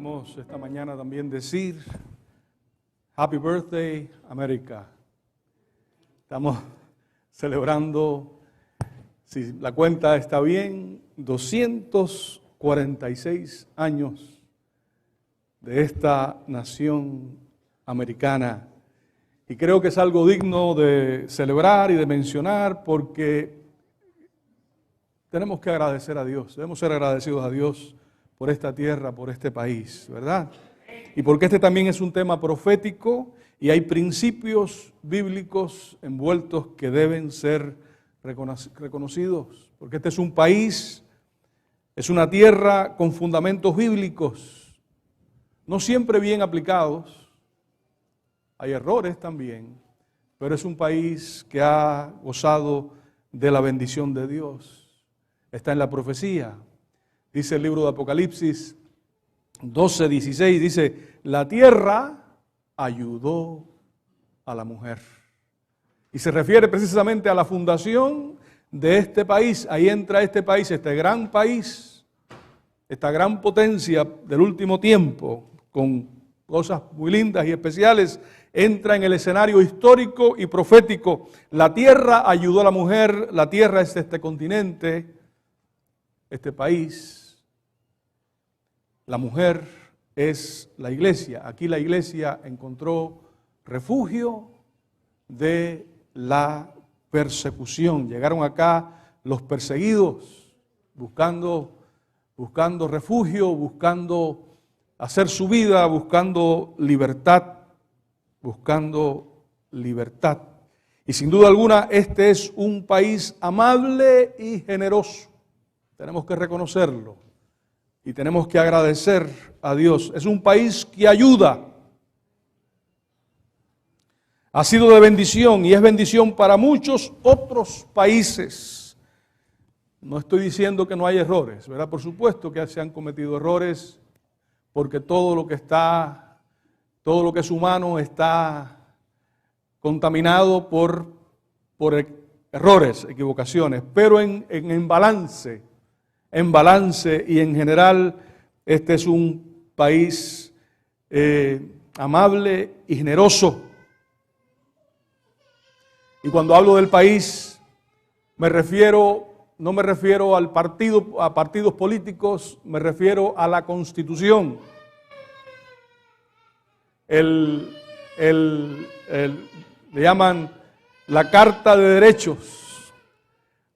Queremos esta mañana también decir Happy Birthday, América. Estamos celebrando, si la cuenta está bien, 246 años de esta nación americana. Y creo que es algo digno de celebrar y de mencionar porque tenemos que agradecer a Dios, debemos ser agradecidos a Dios por esta tierra, por este país, ¿verdad? Y porque este también es un tema profético y hay principios bíblicos envueltos que deben ser reconocidos, porque este es un país, es una tierra con fundamentos bíblicos, no siempre bien aplicados, hay errores también, pero es un país que ha gozado de la bendición de Dios, está en la profecía. Dice el libro de Apocalipsis 12:16, dice, la tierra ayudó a la mujer. Y se refiere precisamente a la fundación de este país. Ahí entra este país, este gran país, esta gran potencia del último tiempo, con cosas muy lindas y especiales, entra en el escenario histórico y profético. La tierra ayudó a la mujer, la tierra es este continente, este país. La mujer es la iglesia. Aquí la iglesia encontró refugio de la persecución. Llegaron acá los perseguidos, buscando refugio, buscando hacer su vida, buscando libertad. Y sin duda alguna, este es un país amable y generoso. Tenemos que reconocerlo. Y tenemos que agradecer a Dios. Es un país que ayuda. Ha sido de bendición y es bendición para muchos otros países. No estoy diciendo que no hay errores, ¿verdad? Por supuesto que se han cometido errores, porque todo lo que es humano está contaminado por errores, equivocaciones, pero en balance y en general, este es un país amable y generoso. Y cuando hablo del país, no me refiero a partidos políticos, me refiero a la Constitución. Le llaman la Carta de Derechos.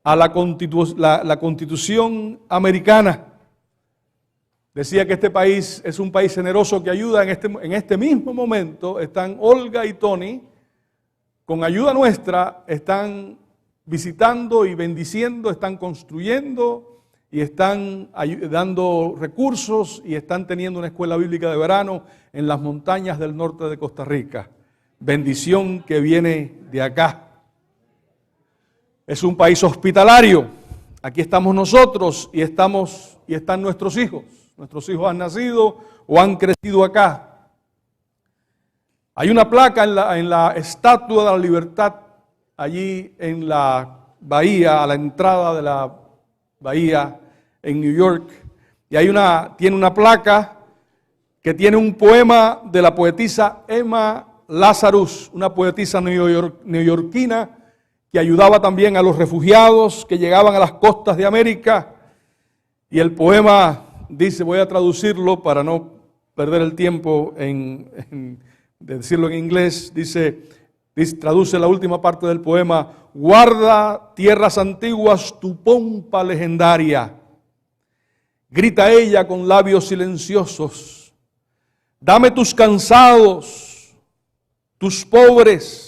A la Constitución americana. Decía que este país es un país generoso que ayuda. En este mismo momento están Olga y Tony, con ayuda nuestra, están visitando y bendiciendo, están construyendo y están dando recursos y están teniendo una escuela bíblica de verano en las montañas del norte de Costa Rica. Bendición que viene de acá. Es un país hospitalario. Aquí estamos nosotros y están nuestros hijos. Nuestros hijos han nacido o han crecido acá. Hay una placa en la Estatua de la Libertad, allí en la bahía, a la entrada de la bahía en New York. Y tiene una placa que tiene un poema de la poetisa Emma Lazarus, una poetisa neoyorquina, que ayudaba también a los refugiados que llegaban a las costas de América. Y el poema dice, voy a traducirlo para no perder el tiempo de decirlo en inglés, traduce la última parte del poema, guarda tierras antiguas tu pompa legendaria, grita ella con labios silenciosos, dame tus cansados, tus pobres,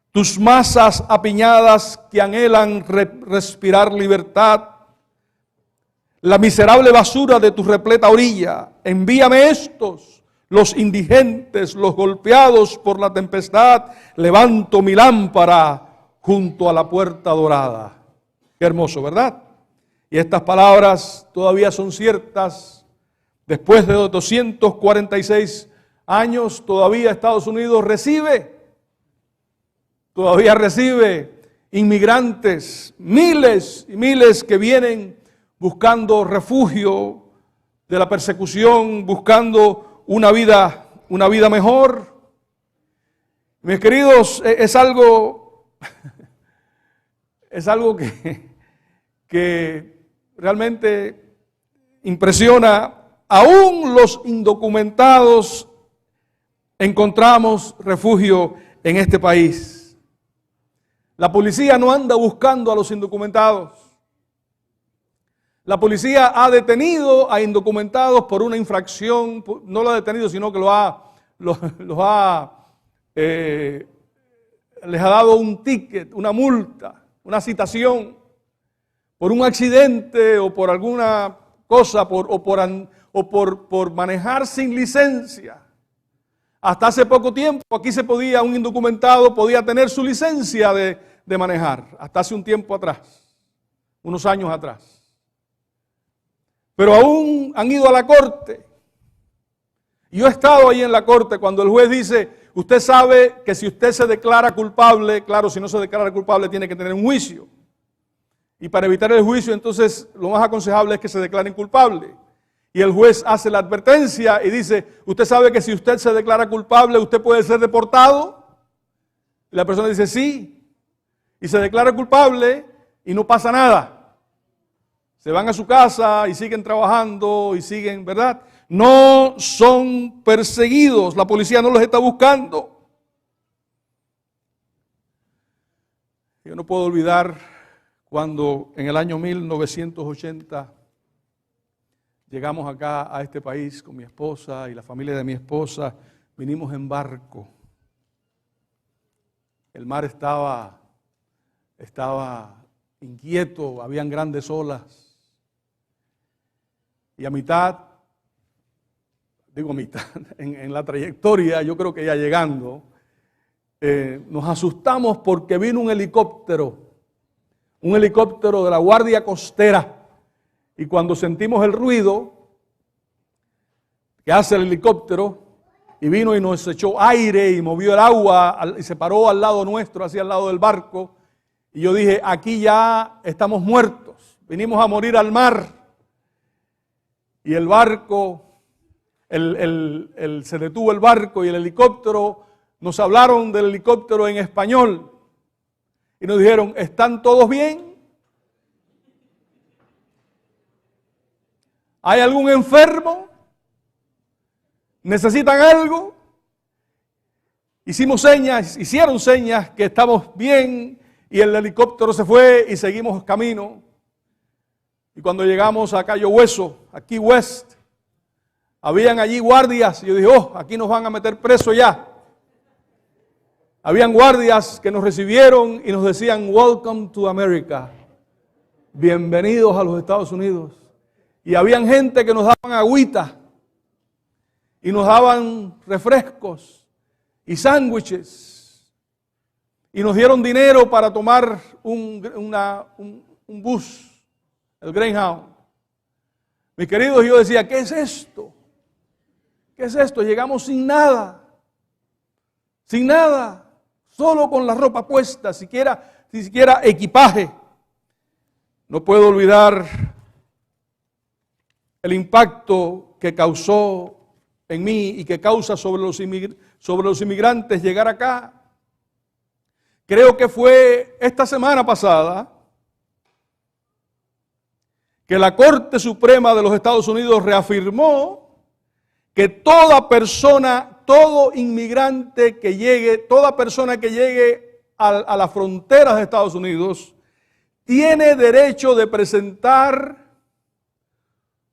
tus masas apiñadas que anhelan respirar libertad, la miserable basura de tu repleta orilla, envíame estos, los indigentes, los golpeados por la tempestad, levanto mi lámpara junto a la puerta dorada. Qué hermoso, ¿verdad? Y estas palabras todavía son ciertas, después de 246 años, todavía Estados Unidos todavía recibe inmigrantes, miles y miles que vienen buscando refugio, de la persecución, buscando una vida mejor. Mis queridos, es algo que realmente impresiona. Aún los indocumentados encontramos refugio en este país. La policía no anda buscando a los indocumentados. La policía ha detenido a indocumentados por una infracción, no lo ha detenido, sino que les ha dado un ticket, una multa, una citación por un accidente o por alguna cosa, por manejar sin licencia. Hasta hace poco tiempo aquí un indocumentado podía tener su licencia de manejar, hasta hace un tiempo atrás, unos años atrás. Pero aún han ido a la corte. Yo he estado ahí en la corte cuando el juez dice, usted sabe que si usted se declara culpable, claro, si no se declara culpable tiene que tener un juicio. Y para evitar el juicio, entonces, lo más aconsejable es que se declaren culpable. Y el juez hace la advertencia y dice, usted sabe que si usted se declara culpable, usted puede ser deportado. Y la persona dice, sí. Y se declara culpable y no pasa nada. Se van a su casa y siguen trabajando y siguen, ¿verdad? No son perseguidos, la policía no los está buscando. Yo no puedo olvidar cuando en el año 1980 llegamos acá a este país con mi esposa y la familia de mi esposa, vinimos en barco. El mar estaba inquieto, habían grandes olas. Y a mitad, en la trayectoria, yo creo que ya llegando, nos asustamos porque vino un helicóptero de la Guardia Costera. Y cuando sentimos el ruido que hace el helicóptero, y vino y nos echó aire y movió el agua y se paró al lado nuestro, hacia el lado del barco, y yo dije, aquí ya estamos muertos, vinimos a morir al mar. Y el barco, se detuvo el barco y el helicóptero, nos hablaron del helicóptero en español y nos dijeron, ¿están todos bien? ¿Hay algún enfermo? ¿Necesitan algo? Hicieron señas que estamos bien y el helicóptero se fue y seguimos camino. Y cuando llegamos a Cayo Hueso, aquí West, habían allí guardias. Y yo dije, aquí nos van a meter preso ya. Habían guardias que nos recibieron y nos decían, welcome to America. Bienvenidos a los Estados Unidos. Y habían gente que nos daban agüita y nos daban refrescos y sándwiches. Y nos dieron dinero para tomar un bus. El Greyhound. Mis queridos, yo decía, ¿qué es esto? ¿Qué es esto? Llegamos sin nada. Sin nada. Solo con la ropa puesta, ni siquiera equipaje. No puedo olvidar el impacto que causó en mí y que causa sobre los inmigrantes llegar acá. Creo que fue esta semana pasada que la Corte Suprema de los Estados Unidos reafirmó que toda persona, todo inmigrante que llegue, toda persona que llegue a las fronteras de Estados Unidos, tiene derecho de presentar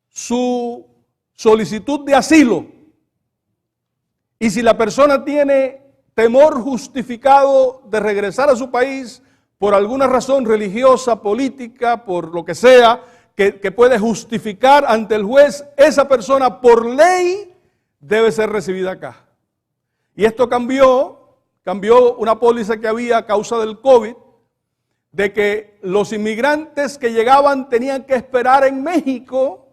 su solicitud de asilo. Y si la persona tiene temor justificado de regresar a su país por alguna razón religiosa, política, por lo que sea, que puede justificar ante el juez, esa persona por ley debe ser recibida acá. Y esto cambió una póliza que había a causa del COVID, de que los inmigrantes que llegaban tenían que esperar en México,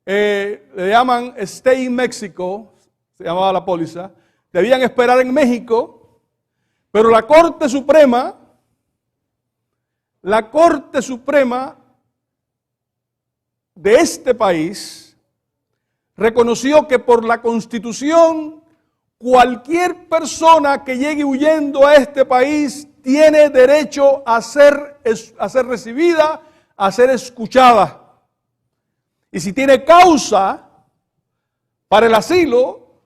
le llaman Stay in Mexico, se llamaba la póliza, debían esperar en México, pero la Corte Suprema de este país reconoció que por la Constitución cualquier persona que llegue huyendo a este país tiene derecho a ser recibida, a ser escuchada. Y si tiene causa para el asilo,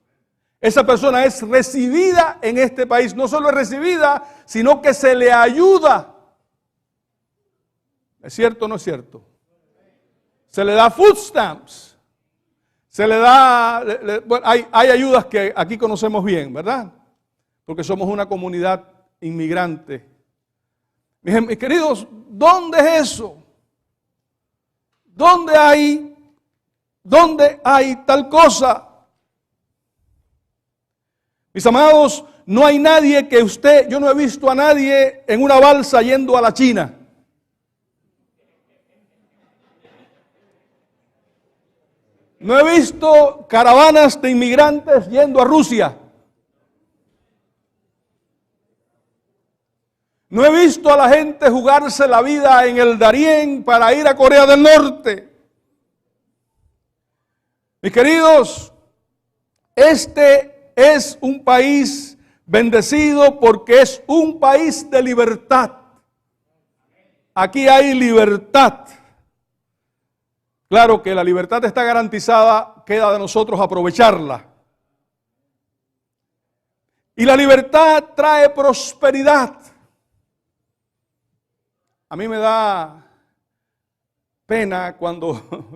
esa persona es recibida en este país. No solo es recibida, sino que se le ayuda. ¿Es cierto o no es cierto? Se le da food stamps. Se le da, bueno, hay ayudas que aquí conocemos bien, ¿verdad? Porque somos una comunidad inmigrante. Mis queridos, ¿dónde es eso? ¿Dónde hay tal cosa? Mis amados, no hay nadie yo no he visto a nadie en una balsa yendo a la China. No he visto caravanas de inmigrantes yendo a Rusia. No he visto a la gente jugarse la vida en el Darién para ir a Corea del Norte. Mis queridos, este es un país bendecido porque es un país de libertad. Aquí hay libertad. Claro que la libertad está garantizada, queda de nosotros aprovecharla. Y la libertad trae prosperidad. A mí me da pena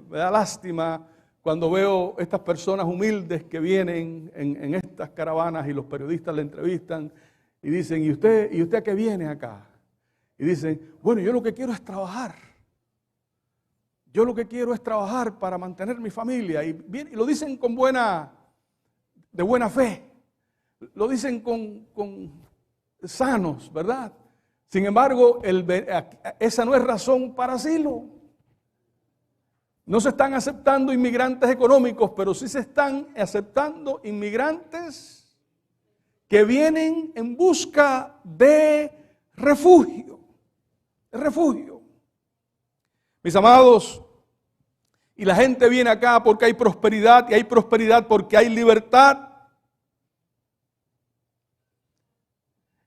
me da lástima cuando veo estas personas humildes que vienen en estas caravanas y los periodistas le entrevistan y dicen, ¿y usted a qué viene acá? Y dicen, bueno, yo lo que quiero es trabajar. Yo lo que quiero es trabajar para mantener mi familia. Y lo dicen de buena fe. Lo dicen con sanos, ¿verdad? Sin embargo, esa no es razón para asilo. No se están aceptando inmigrantes económicos, pero sí se están aceptando inmigrantes que vienen en busca de refugio. Mis amados, y la gente viene acá porque hay prosperidad, y hay prosperidad porque hay libertad.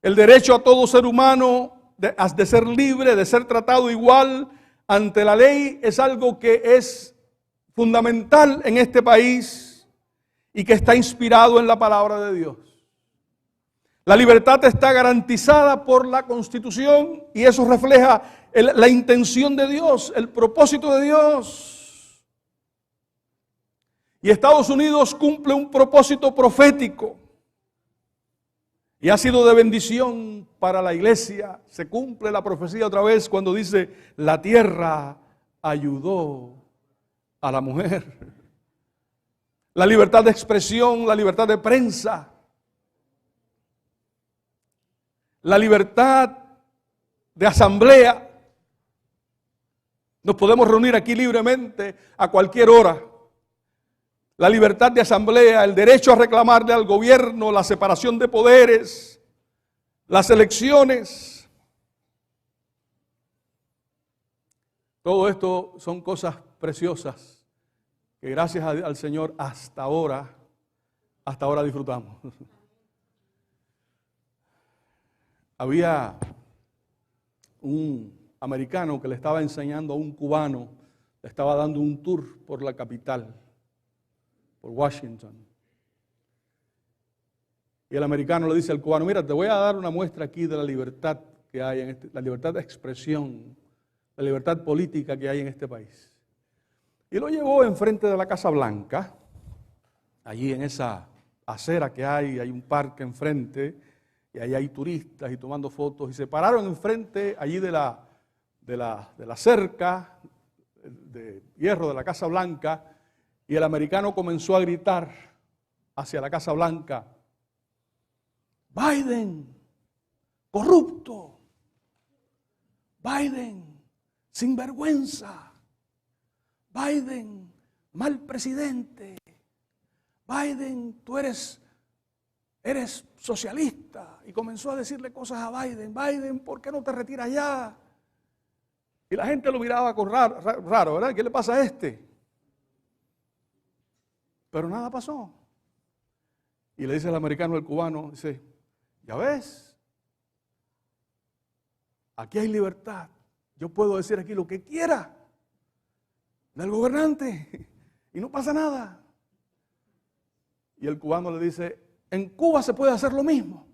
El derecho a todo ser humano de ser libre, de ser tratado igual ante la ley, es algo que es fundamental en este país y que está inspirado en la palabra de Dios. La libertad está garantizada por la Constitución y eso refleja la intención de Dios, el propósito de Dios. Y Estados Unidos cumple un propósito profético y ha sido de bendición para la iglesia. Se cumple la profecía otra vez cuando dice, la tierra ayudó a la mujer. La libertad de expresión, la libertad de prensa, la libertad de asamblea. Nos podemos reunir aquí libremente a cualquier hora. La libertad de asamblea, el derecho a reclamarle al gobierno, la separación de poderes, las elecciones. Todo esto son cosas preciosas que gracias al Señor hasta ahora disfrutamos. Había un americano que le estaba enseñando a un cubano, le estaba dando un tour por la capital, por Washington. Y el americano le dice al cubano, mira, te voy a dar una muestra aquí de la libertad que hay la libertad de expresión, la libertad política que hay en este país. Y lo llevó enfrente de la Casa Blanca, allí en esa acera que hay un parque enfrente, y ahí hay turistas y tomando fotos, y se pararon enfrente allí de la cerca de hierro de la Casa Blanca, y el americano comenzó a gritar hacia la Casa Blanca, Biden, corrupto, Biden, sinvergüenza, Biden, mal presidente, Biden, tú eres socialista. Y comenzó a decirle cosas a Biden, Biden, ¿por qué no te retiras ya? Y la gente lo miraba con raro, ¿verdad? ¿Qué le pasa a este? Pero nada pasó. Y le dice el americano al cubano, dice, ya ves, aquí hay libertad. Yo puedo decir aquí lo que quiera del gobernante y no pasa nada. Y el cubano le dice, en Cuba se puede hacer lo mismo.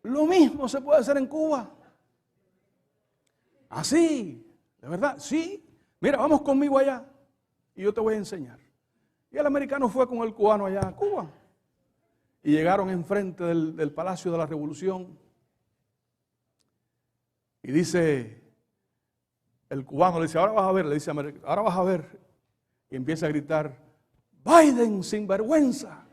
Lo mismo se puede hacer en Cuba. Así, de verdad, sí. Mira, vamos conmigo allá y yo te voy a enseñar. Y el americano fue con el cubano allá a Cuba. Y llegaron enfrente del Palacio de la Revolución. Y dice, el cubano le dice, ahora vas a ver, le dice ahora vas a ver. Y empieza a gritar, Biden, sinvergüenza.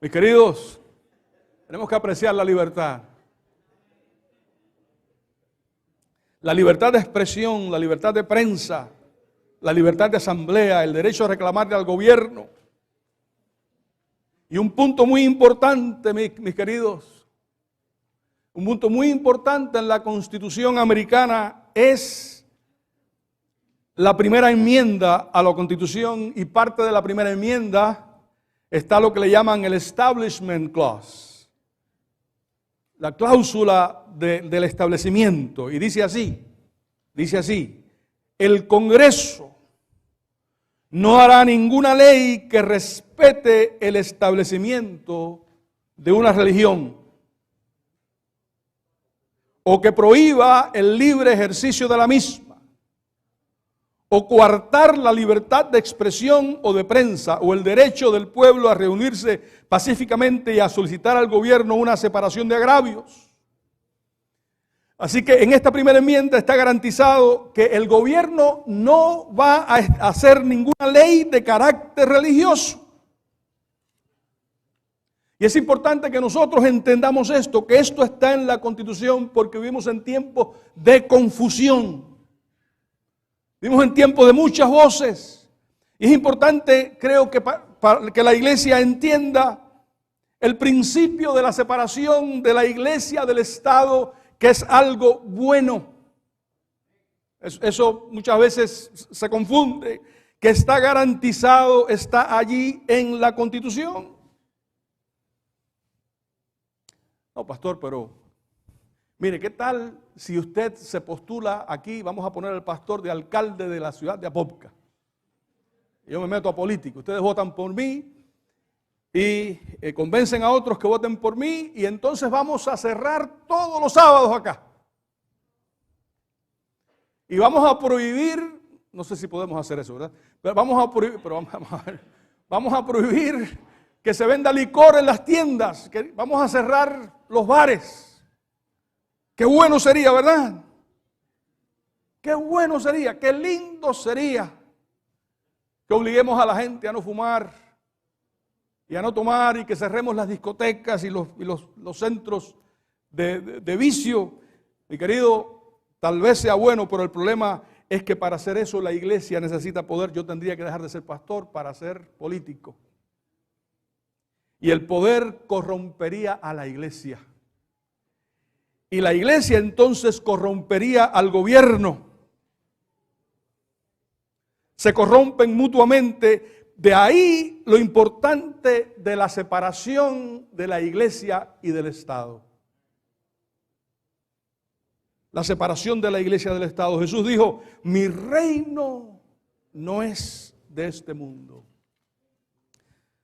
Mis queridos, tenemos que apreciar la libertad. La libertad de expresión, la libertad de prensa, la libertad de asamblea, el derecho a reclamarle al gobierno. Y un punto muy importante, mis queridos, un punto muy importante en la Constitución americana es la primera enmienda a la Constitución, y parte de la primera enmienda está lo que le llaman el Establishment Clause, la cláusula del establecimiento, y dice así, el Congreso no hará ninguna ley que respete el establecimiento de una religión o que prohíba el libre ejercicio de la misma, o coartar la libertad de expresión o de prensa, o el derecho del pueblo a reunirse pacíficamente y a solicitar al gobierno una separación de agravios. Así que en esta primera enmienda está garantizado que el gobierno no va a hacer ninguna ley de carácter religioso. Y es importante que nosotros entendamos esto, que esto está en la Constitución, porque vivimos en tiempos de confusión. Vivimos en tiempos de muchas voces. Y es importante, creo que para que la iglesia entienda el principio de la separación de la iglesia del Estado, que es algo bueno. Eso muchas veces se confunde, que está garantizado, está allí en la Constitución. No, pastor, pero mire, ¿qué tal si usted se postula aquí? Vamos a poner al pastor de alcalde de la ciudad de Apopka. Yo me meto a política, ustedes votan por mí y convencen a otros que voten por mí, y entonces vamos a cerrar todos los sábados acá. Y vamos a prohibir, no sé si podemos hacer eso, ¿verdad? Pero vamos a prohibir que se venda licor en las tiendas, que vamos a cerrar los bares. Qué bueno sería, ¿verdad? Qué bueno sería, qué lindo sería que obliguemos a la gente a no fumar y a no tomar, y que cerremos las discotecas y los centros de vicio. Mi querido, tal vez sea bueno, pero el problema es que para hacer eso la iglesia necesita poder. Yo tendría que dejar de ser pastor para ser político. Y el poder corrompería a la iglesia. Y la iglesia entonces corrompería al gobierno. Se corrompen mutuamente. De ahí lo importante de la separación de la iglesia y del Estado. La separación de la iglesia del Estado. Jesús dijo, mi reino no es de este mundo.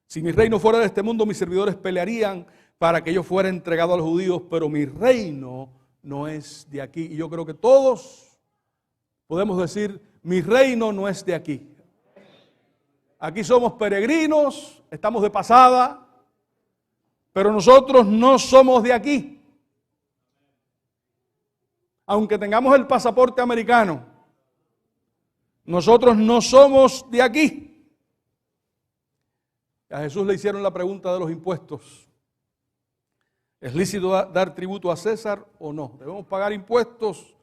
Si mi reino fuera de este mundo, mis servidores pelearían para que yo fuera entregado a los judíos, pero mi reino no es de aquí. Y yo creo que todos podemos decir, mi reino no es de aquí. Aquí somos peregrinos, estamos de pasada, pero nosotros no somos de aquí. Aunque tengamos el pasaporte americano, nosotros no somos de aquí. A Jesús le hicieron la pregunta de los impuestos. ¿Es lícito dar tributo a César o no? ¿Debemos pagar impuestos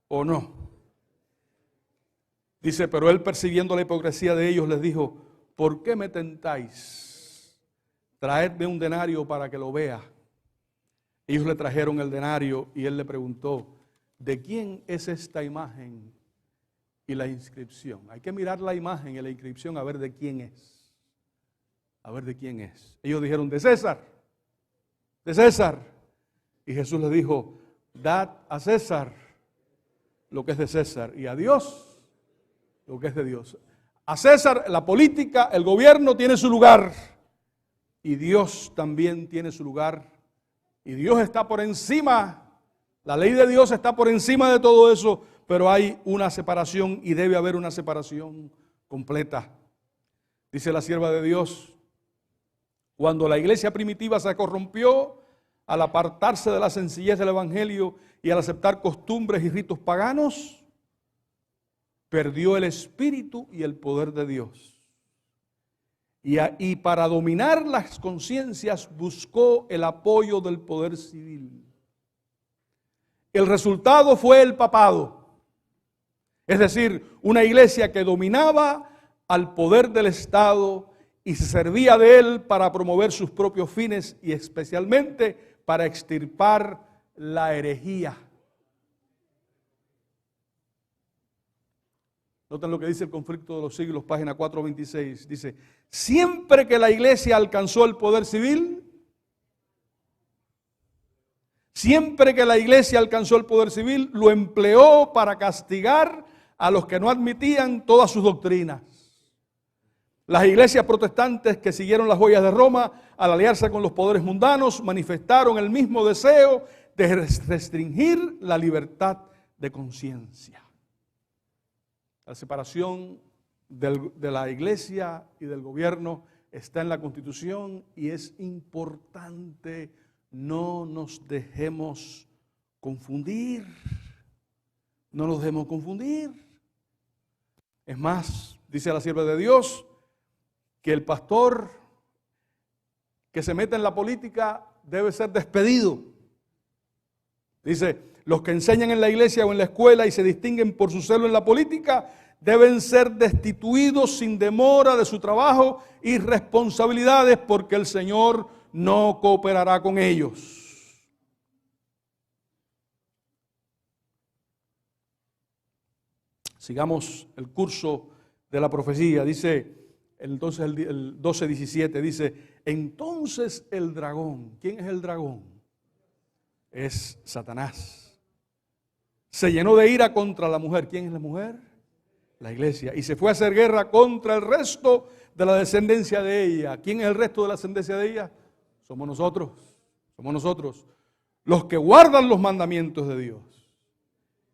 o no? Dice, pero él, percibiendo la hipocresía de ellos, les dijo, ¿por qué me tentáis? Traedme un denario para que lo vea. Ellos le trajeron el denario y él le preguntó, ¿de quién es esta imagen y la inscripción? Hay que mirar la imagen y la inscripción a ver de quién es. A ver de quién es. Ellos dijeron, de César. De César. Y Jesús les dijo, dad a César lo que es de César y a Dios lo que es de Dios. A César, la política, el gobierno tiene su lugar y Dios también tiene su lugar. Y Dios está por encima, la ley de Dios está por encima de todo eso, pero hay una separación y debe haber una separación completa. Dice la sierva de Dios, cuando la iglesia primitiva se corrompió al apartarse de la sencillez del evangelio y al aceptar costumbres y ritos paganos, perdió el espíritu y el poder de Dios. Y para dominar las conciencias buscó el apoyo del poder civil. El resultado fue el papado. Es decir, una iglesia que dominaba al poder del Estado y se servía de él para promover sus propios fines y especialmente para extirpar la herejía. Noten lo que dice el Conflicto de los Siglos, página 426. Dice, siempre que la iglesia alcanzó el poder civil, lo empleó para castigar a los que no admitían todas sus doctrinas. Las iglesias protestantes que siguieron las huellas de Roma, al aliarse con los poderes mundanos, manifestaron el mismo deseo de restringir la libertad de conciencia. La separación de la iglesia y del gobierno está en la Constitución y es importante, no nos dejemos confundir. No nos dejemos confundir. Es más, dice la sierva de Dios, que el pastor que se mete en la política debe ser despedido. Dice, los que enseñan en la iglesia o en la escuela y se distinguen por su celo en la política, deben ser destituidos sin demora de su trabajo y responsabilidades porque el Señor no cooperará con ellos. Sigamos el curso de la profecía. Dice, entonces el 12:17 dice, entonces el dragón, ¿quién es el dragón? Es Satanás. Se llenó de ira contra la mujer. ¿Quién es la mujer? La iglesia. Y se fue a hacer guerra contra el resto de la descendencia de ella. ¿Quién es el resto de la descendencia de ella? Somos nosotros. Somos nosotros. Los que guardan los mandamientos de Dios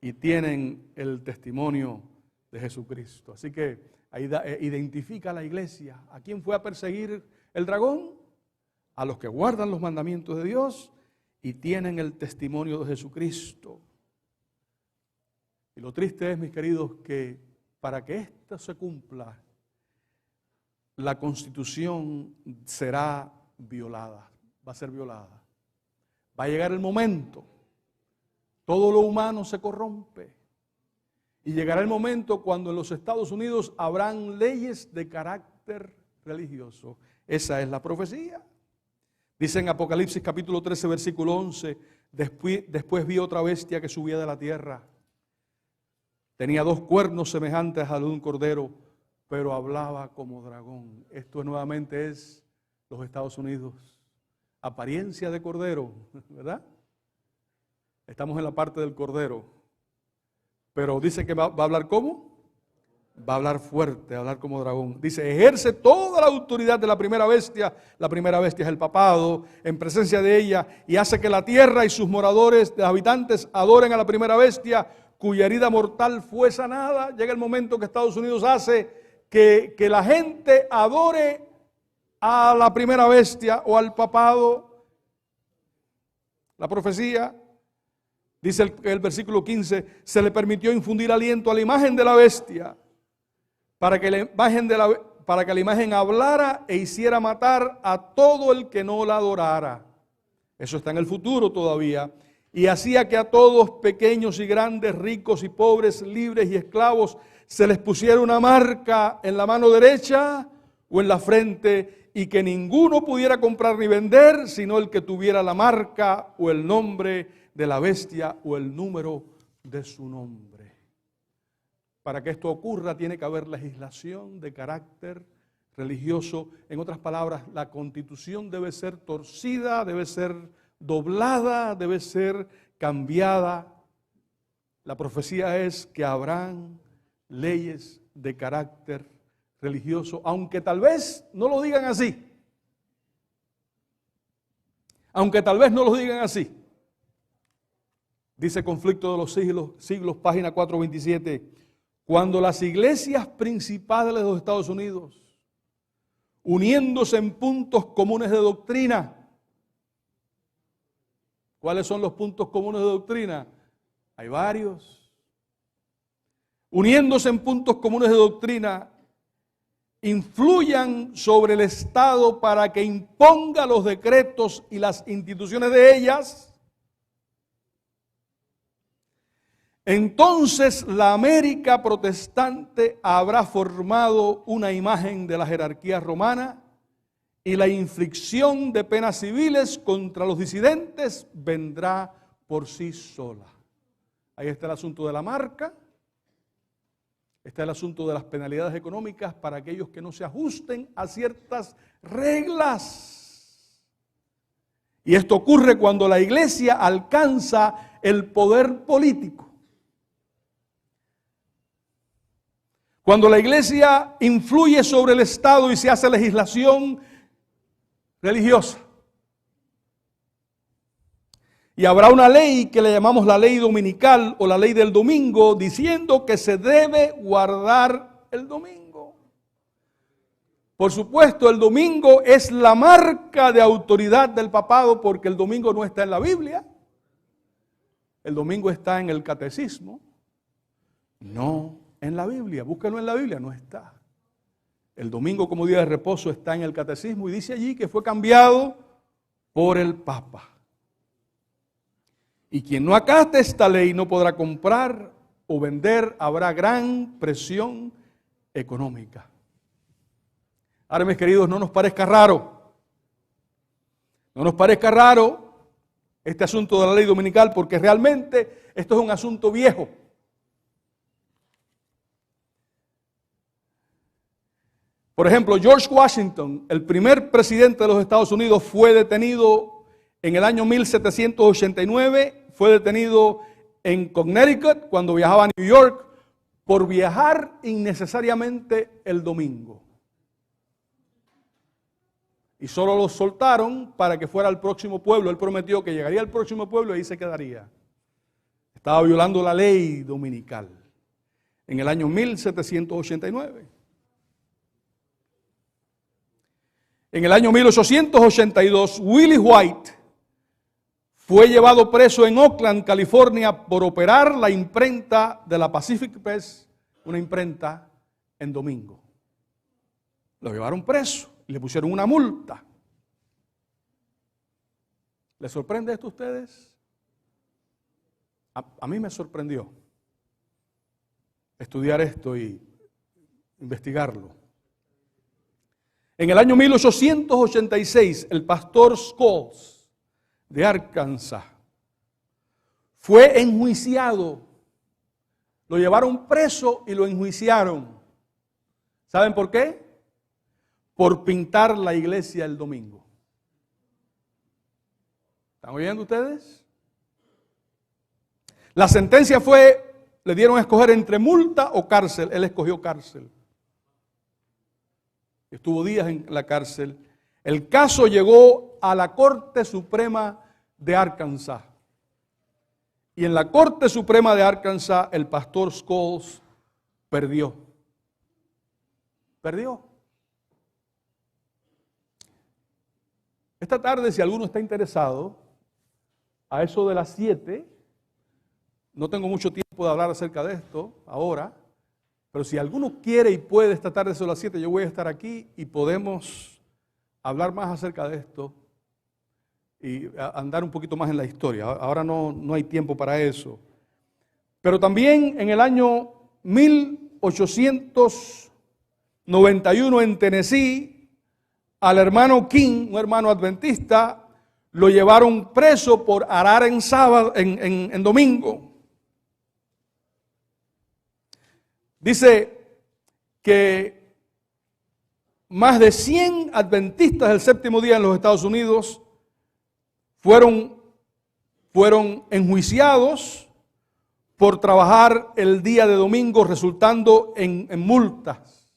y tienen el testimonio de Jesucristo. Así que ahí identifica a la iglesia. ¿A quién fue a perseguir el dragón? A los que guardan los mandamientos de Dios y tienen el testimonio de Jesucristo. Y lo triste es, mis queridos, que para que esto se cumpla, la Constitución será violada, va a ser violada. Va a llegar el momento, todo lo humano se corrompe. Y llegará el momento cuando en los Estados Unidos habrán leyes de carácter religioso. Esa es la profecía. Dice en Apocalipsis capítulo 13, versículo 11, después vi otra bestia que subía de la tierra. Tenía 2 cuernos semejantes a los de un cordero, pero hablaba como dragón. Esto nuevamente es los Estados Unidos. Apariencia de cordero, ¿verdad? Estamos en la parte del cordero. Pero dice que va a hablar ¿cómo? Va a hablar fuerte, a hablar como dragón. Dice, ejerce toda la autoridad de la primera bestia. La primera bestia es el papado, en presencia de ella, y hace que la tierra y sus moradores, los habitantes, adoren a la primera bestia, cuya herida mortal fue sanada. Llega el momento que Estados Unidos hace que la gente adore a la primera bestia o al papado. La profecía, dice el versículo 15, se le permitió infundir aliento a la imagen de la bestia para que la imagen hablara e hiciera matar a todo el que no la adorara. Eso está en el futuro todavía. Y hacía que a todos, pequeños y grandes, ricos y pobres, libres y esclavos, se les pusiera una marca en la mano derecha o en la frente, y que ninguno pudiera comprar ni vender, sino el que tuviera la marca o el nombre de la bestia o el número de su nombre. Para que esto ocurra tiene que haber legislación de carácter religioso. En otras palabras, la constitución debe ser torcida, debe ser doblada, debe ser cambiada. La profecía es que habrán leyes de carácter religioso, aunque tal vez no lo digan así. Aunque tal vez no lo digan así. Dice Conflicto de los Siglos, página 427, cuando las iglesias principales de los Estados Unidos, uniéndose en puntos comunes de doctrina. ¿Cuáles son los puntos comunes de doctrina? Hay varios. Uniéndose en puntos comunes de doctrina, influyan sobre el Estado para que imponga los decretos y las instituciones de ellas, entonces la América protestante habrá formado una imagen de la jerarquía romana y la inflicción de penas civiles contra los disidentes vendrá por sí sola. Ahí está el asunto de la marca, está el asunto de las penalidades económicas para aquellos que no se ajusten a ciertas reglas. Y esto ocurre cuando la iglesia alcanza el poder político. Cuando la iglesia influye sobre el Estado y se hace legislación religiosa. Y habrá una ley que le llamamos la ley dominical o la ley del domingo, diciendo que se debe guardar el domingo. Por supuesto, el domingo es la marca de autoridad del papado, porque el domingo no está en la Biblia. El domingo está en el catecismo, no en la Biblia. Búsquenlo en la Biblia, no está. El domingo como día de reposo está en el catecismo y dice allí que fue cambiado por el Papa. Y quien no acate esta ley no podrá comprar o vender, habrá gran presión económica. Ahora, mis queridos, no nos parezca raro. No nos parezca raro este asunto de la ley dominical, porque realmente esto es un asunto viejo. Por ejemplo, George Washington, el primer presidente de los Estados Unidos, fue detenido en el año 1789, fue detenido en Connecticut cuando viajaba a New York por viajar innecesariamente el domingo. Y solo lo soltaron para que fuera al próximo pueblo. Él prometió que llegaría al próximo pueblo y ahí se quedaría. Estaba violando la ley dominical en el año 1789. En el año 1882, Willie White fue llevado preso en Oakland, California, por operar la imprenta de la Pacific Press, una imprenta en domingo. Lo llevaron preso y le pusieron una multa. ¿Les sorprende esto a ustedes? A mí me sorprendió estudiar esto y investigarlo. En el año 1886, el pastor Scholes de Arkansas fue enjuiciado. Lo llevaron preso y lo enjuiciaron. ¿Saben por qué? Por pintar la iglesia el domingo. ¿Están oyendo ustedes? La sentencia fue, le dieron a escoger entre multa o cárcel. Él escogió cárcel. Estuvo días en la cárcel. El caso llegó a la Corte Suprema de Arkansas. Y en la Corte Suprema de Arkansas, el pastor Scholes perdió. Perdió. Esta tarde, si alguno está interesado, a eso de las 7, no tengo mucho tiempo de hablar acerca de esto ahora, pero si alguno quiere y puede esta tarde sobre las 7, yo voy a estar aquí y podemos hablar más acerca de esto. y andar un poquito más en la historia. Ahora no hay tiempo para eso. Pero también en el año 1891 en Tennessee, al hermano King, un hermano adventista, lo llevaron preso por arar en sábado, en domingo. Dice que más de 100 adventistas del séptimo día en los Estados Unidos fueron enjuiciados por trabajar el día de domingo, resultando en multas.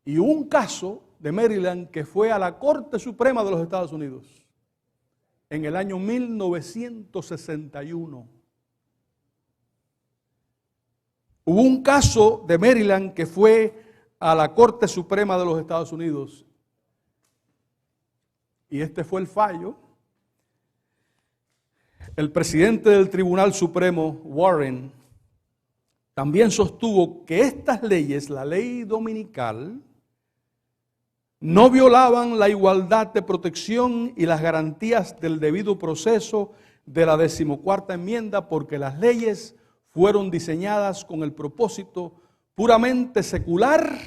Y hubo un caso de Maryland que fue a la Corte Suprema de los Estados Unidos en el año 1961. Hubo un caso de Maryland que fue a la Corte Suprema de los Estados Unidos. Y este fue el fallo. El presidente del Tribunal Supremo, Warren, también sostuvo que estas leyes, la ley dominical, no violaban la igualdad de protección y las garantías del debido proceso de la 14ª enmienda, porque las leyes fueron diseñadas con el propósito puramente secular,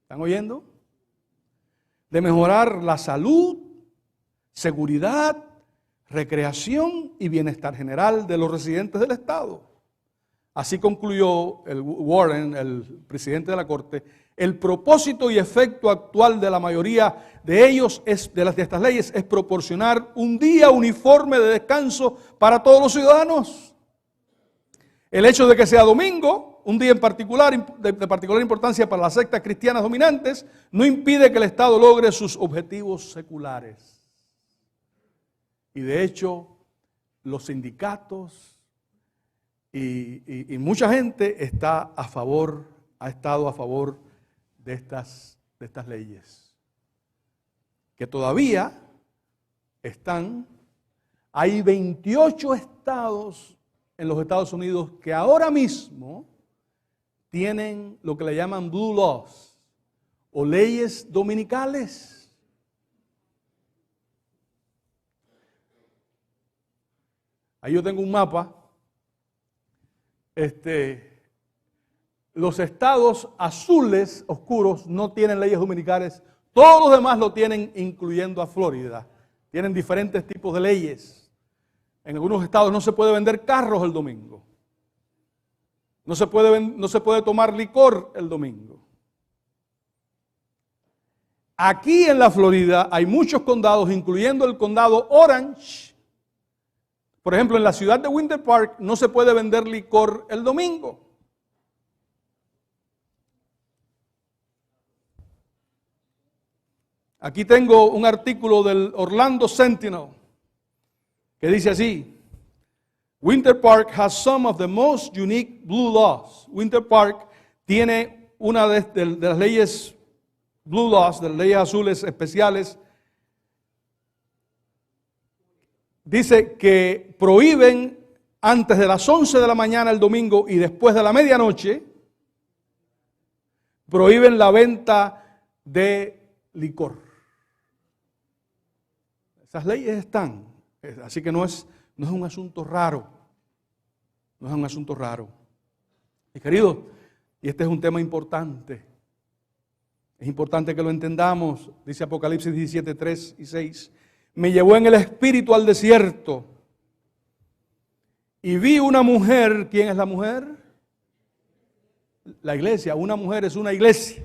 ¿están oyendo?, de mejorar la salud, seguridad, recreación y bienestar general de los residentes del Estado. Así concluyó el Warren, el presidente de la Corte. El propósito y efecto actual de la mayoría de ellos, de estas leyes, es proporcionar un día uniforme de descanso para todos los ciudadanos. El hecho de que sea domingo, un día en particular, de particular importancia para las sectas cristianas dominantes, no impide que el Estado logre sus objetivos seculares. Y de hecho, los sindicatos y mucha gente ha estado a favor de estas leyes, que todavía hay 28 estados en los Estados Unidos que ahora mismo tienen lo que le llaman blue laws o leyes dominicales. Ahí yo tengo un mapa. Los estados azules oscuros no tienen leyes dominicales, todos los demás lo tienen, incluyendo a Florida. Tienen diferentes tipos de leyes. En algunos estados no se puede vender carros el domingo. No se puede tomar licor el domingo. Aquí en la Florida hay muchos condados, incluyendo el condado Orange. Por ejemplo, en la ciudad de Winter Park no se puede vender licor el domingo. Aquí tengo un artículo del Orlando Sentinel que dice así: Winter Park has some of the most unique blue laws. Winter Park tiene una de las leyes blue laws, de las leyes azules especiales. Dice que prohíben antes de las 11 de la mañana el domingo y después de la medianoche, prohíben la venta de licor. Esas leyes están, así que no es un asunto raro. No es un asunto raro. Y querido, y este es un tema importante. Es importante que lo entendamos. Dice Apocalipsis 17, 3 y 6. Me llevó en el espíritu al desierto y vi una mujer. ¿Quién es la mujer? La iglesia. Una mujer es una iglesia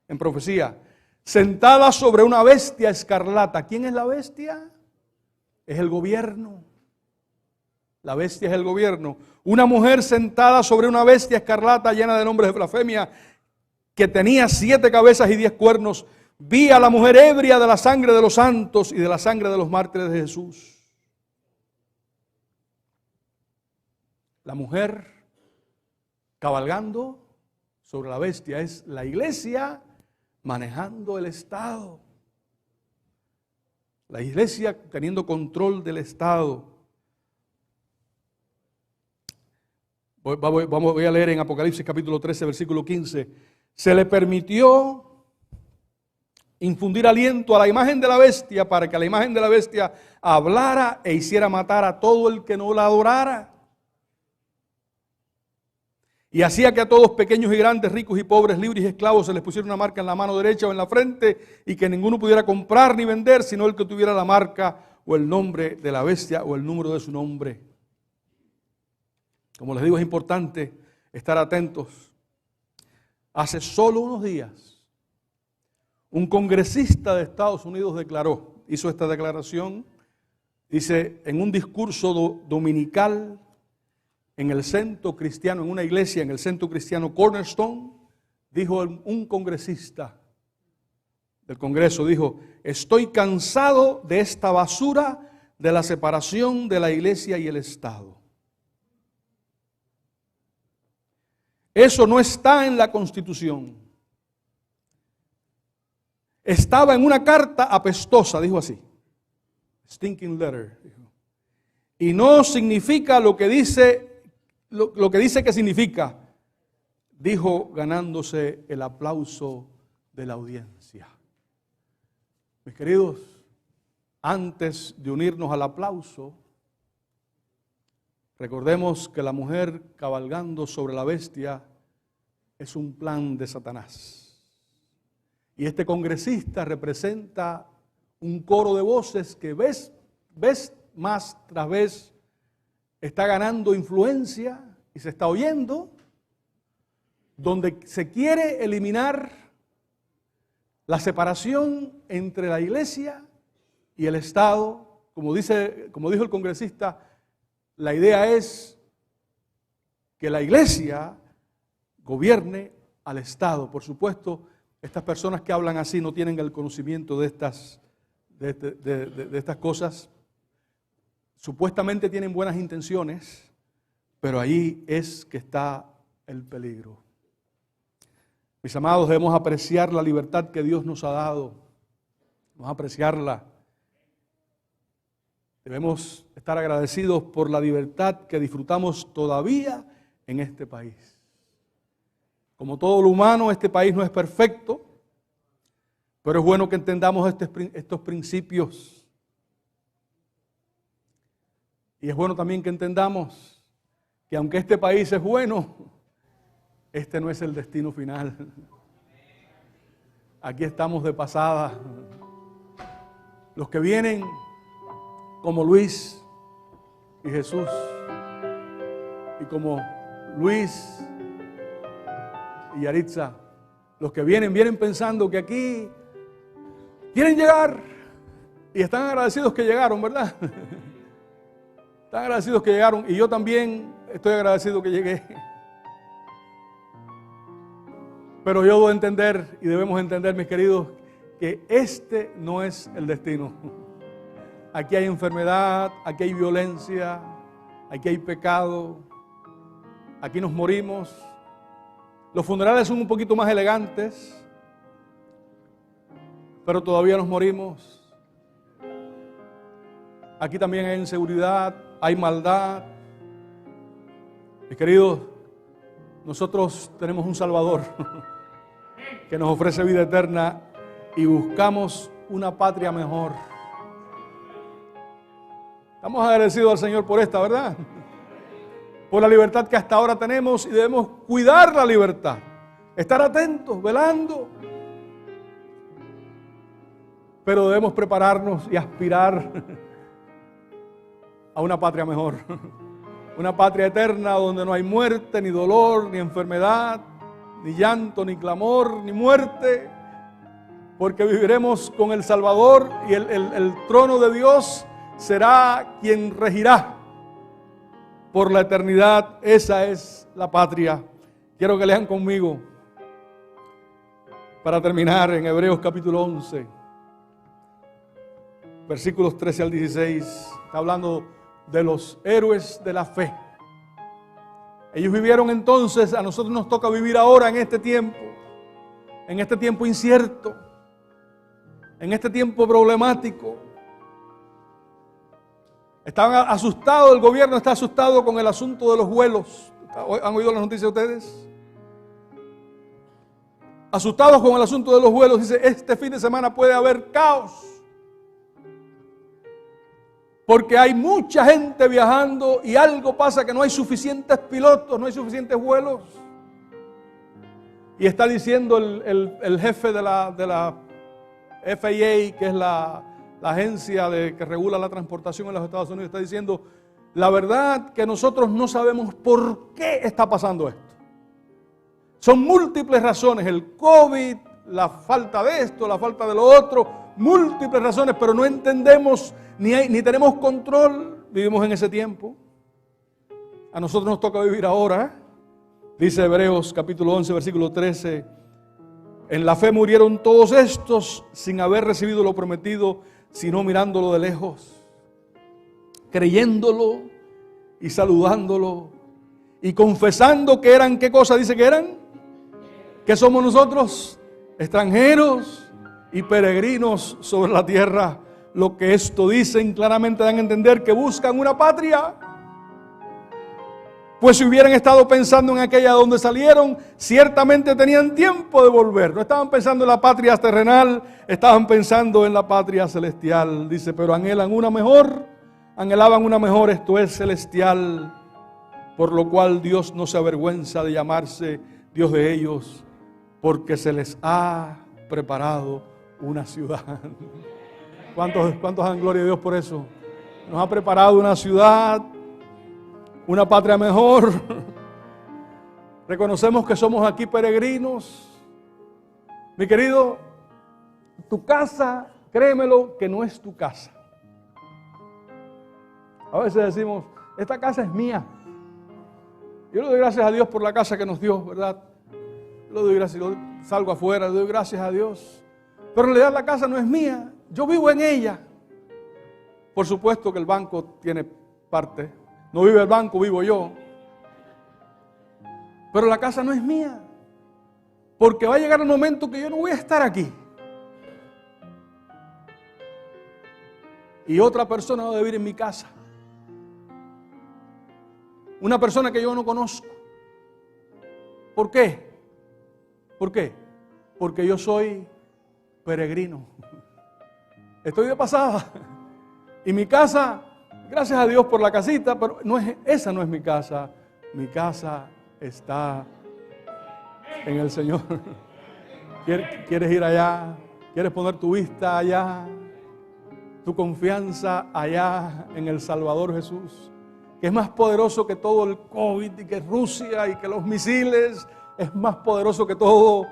en profecía. Sentada sobre una bestia escarlata. ¿Quién es la bestia? Es el gobierno. La bestia es el gobierno. Una mujer sentada sobre una bestia escarlata llena de nombres de blasfemia, que tenía 7 cabezas y 10 cuernos. Vi a la mujer ebria de la sangre de los santos y de la sangre de los mártires de Jesús. La mujer cabalgando sobre la bestia es la iglesia manejando el Estado. La iglesia teniendo control del Estado. Voy a leer en Apocalipsis capítulo 13, versículo 15. Se le permitió infundir aliento a la imagen de la bestia para que la imagen de la bestia hablara e hiciera matar a todo el que no la adorara. Y hacía que a todos, pequeños y grandes, ricos y pobres, libres y esclavos, se les pusiera una marca en la mano derecha o en la frente, y que ninguno pudiera comprar ni vender, sino el que tuviera la marca o el nombre de la bestia o el número de su nombre. Como les digo, es importante estar atentos. Hace solo unos días, un congresista de Estados Unidos hizo esta declaración, dice, en un discurso dominical en el centro cristiano, en una iglesia, en el centro cristiano Cornerstone, dijo un congresista del Congreso, dijo, estoy cansado de esta basura de la separación de la iglesia y el Estado. Eso no está en la Constitución. Estaba en una carta apestosa, dijo así. Stinking letter. Dijo. Y no significa lo que dice que significa. Dijo ganándose el aplauso de la audiencia. Mis queridos, antes de unirnos al aplauso, recordemos que la mujer cabalgando sobre la bestia es un plan de Satanás. Y este congresista representa un coro de voces que vez más tras vez está ganando influencia y se está oyendo, donde se quiere eliminar la separación entre la iglesia y el Estado. Como dijo el congresista, la idea es que la iglesia gobierne al Estado. Por supuesto, estas personas que hablan así no tienen el conocimiento de estas cosas. Supuestamente tienen buenas intenciones, pero ahí es que está el peligro. Mis amados, debemos apreciar la libertad que Dios nos ha dado. Vamos a apreciarla. Debemos estar agradecidos por la libertad que disfrutamos todavía en este país. Como todo lo humano, este país no es perfecto, pero es bueno que entendamos estos principios. Y es bueno también que entendamos que aunque este país es bueno, este no es el destino final. Aquí estamos de pasada. Los que vienen como Luis y Jesús, y como Luis y Yaritza, los que vienen pensando que aquí quieren llegar y están agradecidos que llegaron, ¿verdad? Están agradecidos que llegaron, y yo también estoy agradecido que llegué. Pero yo debo entender, y debemos entender, mis queridos, que este no es el destino. Aquí hay enfermedad, aquí hay violencia, aquí hay pecado, aquí nos morimos. Los funerales son un poquito más elegantes, pero todavía nos morimos. Aquí también hay inseguridad, hay maldad. Mis queridos, nosotros tenemos un Salvador que nos ofrece vida eterna y buscamos una patria mejor. Estamos agradecidos al Señor por esta, ¿verdad? Por la libertad que hasta ahora tenemos, y debemos cuidar la libertad, estar atentos, velando. Pero debemos prepararnos y aspirar a una patria mejor, una patria eterna donde no hay muerte, ni dolor, ni enfermedad, ni llanto, ni clamor, ni muerte, porque viviremos con el Salvador, y el trono de Dios será quien regirá por la eternidad. Esa es la patria. Quiero que lean conmigo, para terminar, en Hebreos capítulo 11, versículos 13 al 16. Está hablando de los héroes de la fe. Ellos vivieron entonces, a nosotros nos toca vivir ahora en este tiempo incierto, en este tiempo problemático. Estaban asustados, el gobierno está asustado con el asunto de los vuelos. ¿Han oído las noticias ustedes? asustados con el asunto de los vuelos, dice, este fin de semana puede haber caos. Porque hay mucha gente viajando y algo pasa que no hay suficientes pilotos, no hay suficientes vuelos. Y está diciendo el jefe de la FAA, que es la agencia que regula la transportación en los Estados Unidos, está diciendo, la verdad que nosotros no sabemos por qué está pasando esto. Son múltiples razones, el COVID, la falta de esto, la falta de lo otro, múltiples razones, pero no entendemos ni tenemos control. Vivimos en ese tiempo. A nosotros nos toca vivir ahora. Dice Hebreos capítulo 11, versículo 13, en la fe murieron todos estos sin haber recibido lo prometido, sino mirándolo de lejos, creyéndolo y saludándolo y confesando que eran, ¿qué cosa dice que eran? ¿Qué somos nosotros? Extranjeros y peregrinos sobre la tierra. Lo que esto dicen claramente dan a entender que buscan una patria. Pues si hubieran estado pensando en aquella donde salieron, ciertamente tenían tiempo de volver. No estaban pensando en la patria terrenal, estaban pensando en la patria celestial. Dice, pero anhelaban una mejor, esto es celestial, por lo cual Dios no se avergüenza de llamarse Dios de ellos, porque se les ha preparado una ciudad. ¿Cuántos dan gloria a Dios por eso? Nos ha preparado una ciudad, una patria mejor. Reconocemos que somos aquí peregrinos. Mi querido, tu casa, créemelo, que no es tu casa. A veces decimos, esta casa es mía. Yo le doy gracias a Dios por la casa que nos dio, ¿verdad? Le doy gracias, yo salgo afuera, le doy gracias a Dios. Pero en realidad la casa no es mía, yo vivo en ella. Por supuesto que el banco tiene parte. No vive el banco, vivo yo. Pero la casa no es mía. Porque va a llegar el momento que yo no voy a estar aquí. Y otra persona va a vivir en mi casa. Una persona que yo no conozco. ¿Por qué? ¿Por qué? Porque yo soy peregrino. Estoy de pasada. Y mi casa, gracias a Dios por la casita, pero esa no es mi casa. Mi casa está en el Señor. ¿Quieres ir allá? ¿Quieres poner tu vista allá? Tu confianza allá en el Salvador Jesús, que es más poderoso que todo el COVID y que Rusia y que los misiles, es más poderoso que todo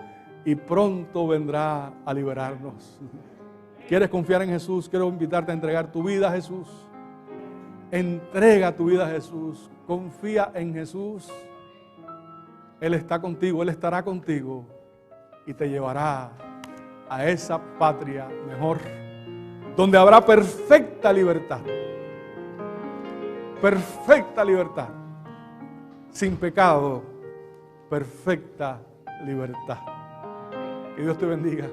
y pronto vendrá a liberarnos. ¿Quieres confiar en Jesús? Quiero invitarte a entregar tu vida a Jesús. Entrega tu vida a Jesús. Confía en Jesús. Él está contigo, Él estará contigo y te llevará a esa patria mejor, donde habrá perfecta libertad. Perfecta libertad. Sin pecado, perfecta libertad. Que Dios te bendiga.